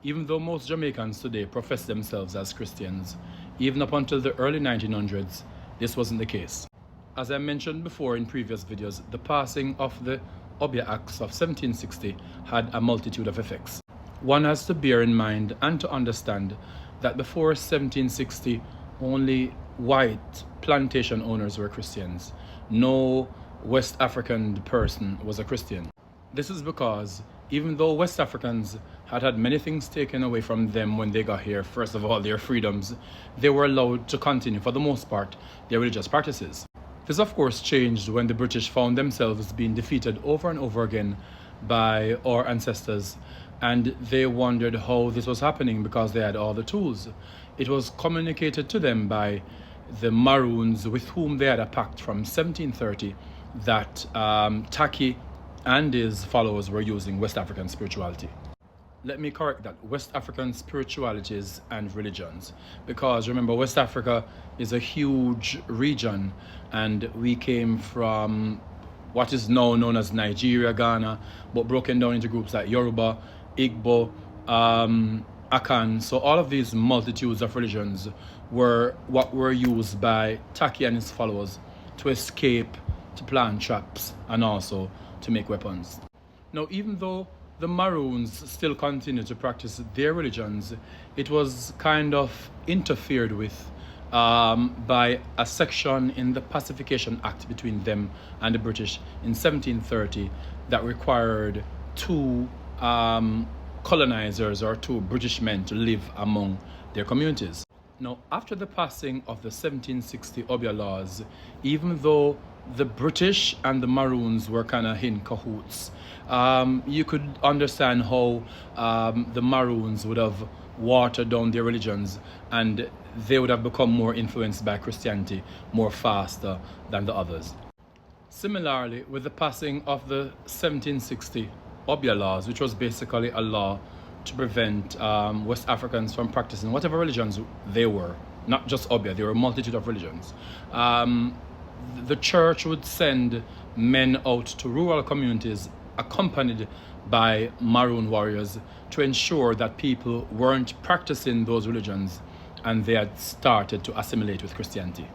Even though most Jamaicans today profess themselves as Christians, even up until the early 1900s, this wasn't the case. As I mentioned before in previous videos, the passing of the Obia Acts of 1760 had a multitude of effects. One has to bear in mind and to understand that before 1760, only white plantation owners were Christians. No West African person was a Christian. This is because even though West Africans had had many things taken away from them when they got here, first of all their freedoms, they were allowed to continue, for the most part, their religious practices. This of course changed when the British found themselves being defeated over and over again by our ancestors, and they wondered how this was happening because they had all the tools. It was communicated to them by the Maroons, with whom they had a pact from 1730, that Taki and his followers were using West African spirituality. Let me correct that, West African spiritualities and religions, because remember, West Africa is a huge region, and we came from what is now known as Nigeria, Ghana, but broken down into groups like Yoruba, Igbo, Akan. So all of these multitudes of religions were what were used by Taki and his followers to escape, to plant traps, and also to make weapons. Now, even though the Maroons still continued to practice their religions, it was kind of interfered with by a section in the Pacification Act between them and the British in 1730 that required two colonizers or two British men to live among their communities. Now, after the passing of the 1760 Obia laws, even though the British and the Maroons were kind of in cahoots, you could understand how the Maroons would have watered down their religions, and they would have become more influenced by Christianity more faster than the others. Similarly, with the passing of the 1760 Obia laws, which was basically a law to prevent West Africans from practicing whatever religions they were, not just Obia, there were a multitude of religions. The church would send men out to rural communities accompanied by Maroon warriors to ensure that people weren't practicing those religions and they had started to assimilate with Christianity.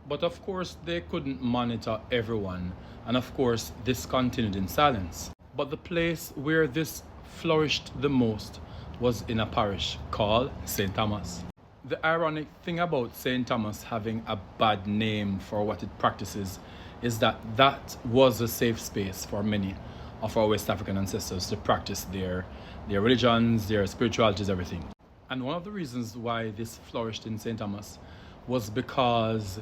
But of course, they couldn't monitor everyone, and of course, this continued in silence. But the place where this flourished the most was in a parish called St. Thomas. The ironic thing about St. Thomas having a bad name for what it practices is that that was a safe space for many of our West African ancestors to practice their religions, their spiritualities, everything. And one of the reasons why this flourished in St. Thomas was because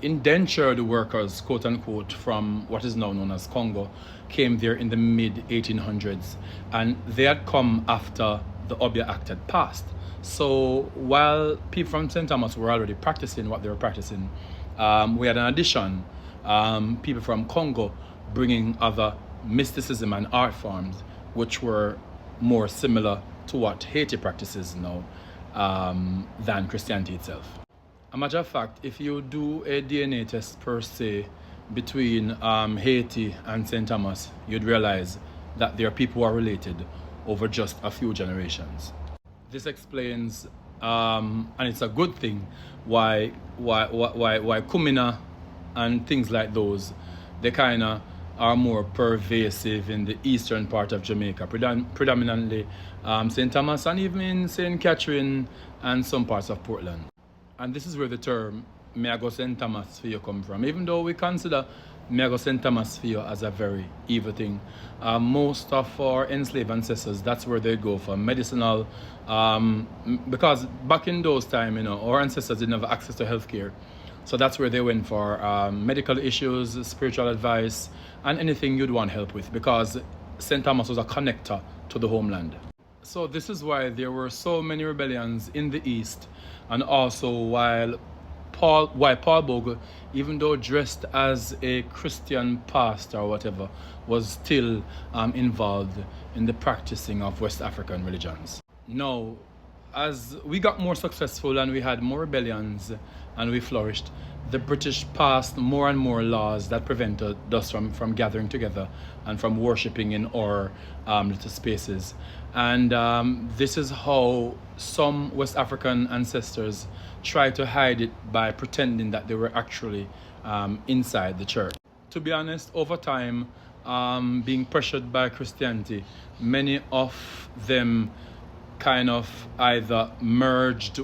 indentured workers, quote unquote, from what is now known as Congo came there in the mid 1800s, and they had come after the Obia Act had passed. So while people from St. Thomas were already practicing what they were practicing, we had an addition, people from Congo bringing other mysticism and art forms which were more similar to what Haiti practices now than Christianity itself. A matter of fact, if you do a DNA test per se between Haiti and St. Thomas, you'd realize that there are people who are related over just a few generations. This explains, and it's a good thing, why Kumina and things like those, they kind of are more pervasive in the eastern part of Jamaica, predominantly St. Thomas, and even in St. Catherine and some parts of Portland. And this is where the term "me I go St. Thomas for you" come from. Even though we consider "me I go St. Thomas for you" as a very evil thing, most of our enslaved ancestors, that's where they go for medicinal, because back in those time, our ancestors didn't have access to healthcare. So that's where they went for medical issues, spiritual advice, and anything you'd want help with, because St. Thomas was a connector to the homeland. So this is why there were so many rebellions in the East, and also why Paul Bogle, even though dressed as a Christian pastor or whatever, was still involved in the practicing of West African religions. Now, as we got more successful and we had more rebellions and we flourished, the British passed more and more laws that prevented us from gathering together and from worshipping in our little spaces. And this is how some West African ancestors try to hide it by pretending that they were actually inside the church. To be honest, over time, being pressured by Christianity, many of them kind of either merged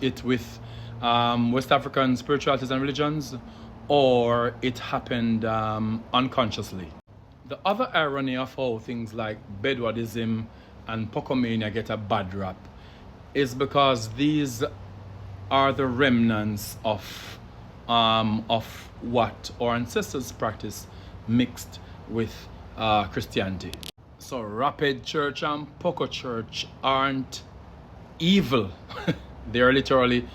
it with West African spiritualities and religions, or it happened unconsciously. The other irony of how things like Bedouadism and Pocomania get a bad rap is because these are the remnants of what our ancestors practiced mixed with Christianity. So Rapid Church and Poco Church aren't evil. They're literally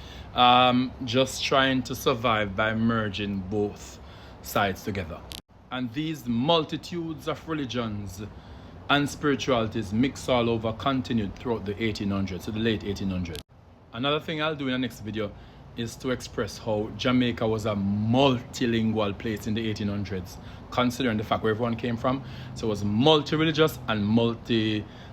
just trying to survive by merging both sides together. And these multitudes of religions and spiritualities mixed all over continued throughout the 1800s, to the late 1800s. Another thing I'll do in the next video is to express how Jamaica was a multilingual place in the 1800s, considering the fact where everyone came from. So it was multi-religious and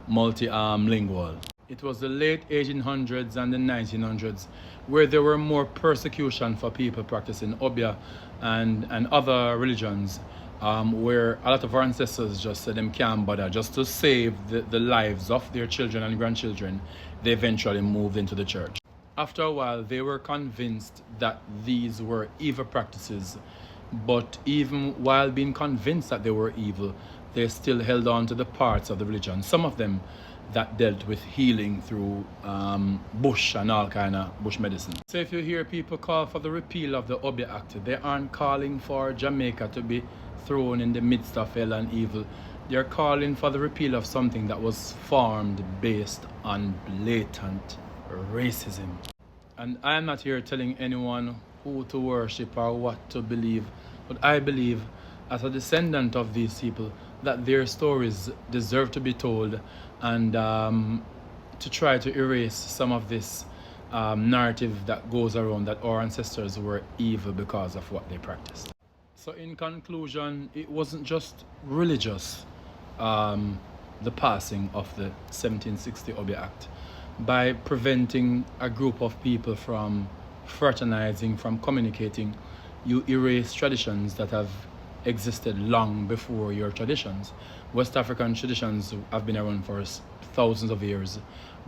multilingual. It was the late 1800s and the 1900s where there were more persecution for people practicing Obia and other religions, where a lot of our ancestors just said them can't bother. Just to save the lives of their children and grandchildren, they eventually moved into the church. After a while, they were convinced that these were evil practices, but even while being convinced that they were evil, they still held on to the parts of the religion, some of them that dealt with healing through bush and all kind of bush medicine. So if you hear people call for the repeal of the Obia Act, they aren't calling for Jamaica to be thrown in the midst of hell and evil. They're calling for the repeal of something that was formed based on blatant racism. And I am not here telling anyone who to worship or what to believe, but I believe, as a descendant of these people, that their stories deserve to be told, and to try to erase some of this narrative that goes around that our ancestors were evil because of what they practiced. So in conclusion, it wasn't just religious, the passing of the 1760 Obia Act. By preventing a group of people from fraternizing, from communicating, you erase traditions that have existed long before your traditions. West African traditions have been around for thousands of years,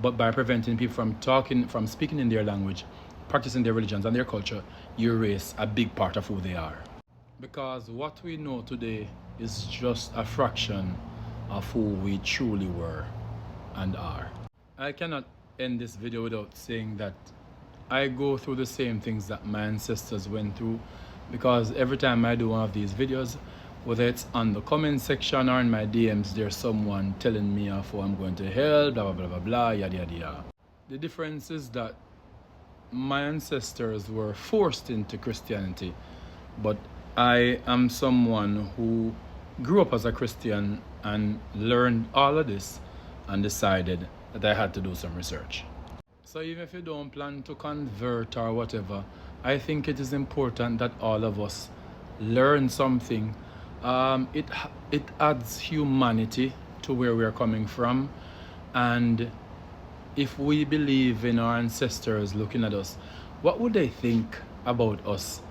but by preventing people from talking, from speaking in their language, practicing their religions and their culture, you erase a big part of who they are. Because what we know today is just a fraction of who we truly were and are. I cannot end this video without saying that I go through the same things that my ancestors went through, because every time I do one of these videos, whether it's on the comment section or in my DMs, there's someone telling me of how I'm going to hell, blah blah blah blah blah, yada yada yada. The difference is that my ancestors were forced into Christianity, but I am someone who grew up as a Christian and learned all of this and decided that I had to do some research. So even if you don't plan to convert or whatever, I think it is important that all of us learn something. It adds humanity to where we are coming from, and if we believe in our ancestors looking at us, what would they think about us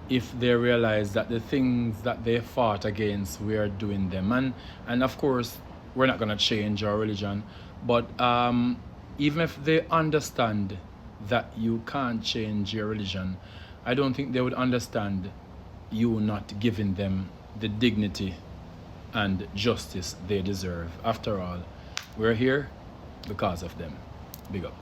if they realize that the things that they fought against, we are doing them? And of course, we're not going to change our religion, but even if they understand that you can't change your religion, I don't think they would understand you not giving them the dignity and justice they deserve. After all, we're here because of them. Big up.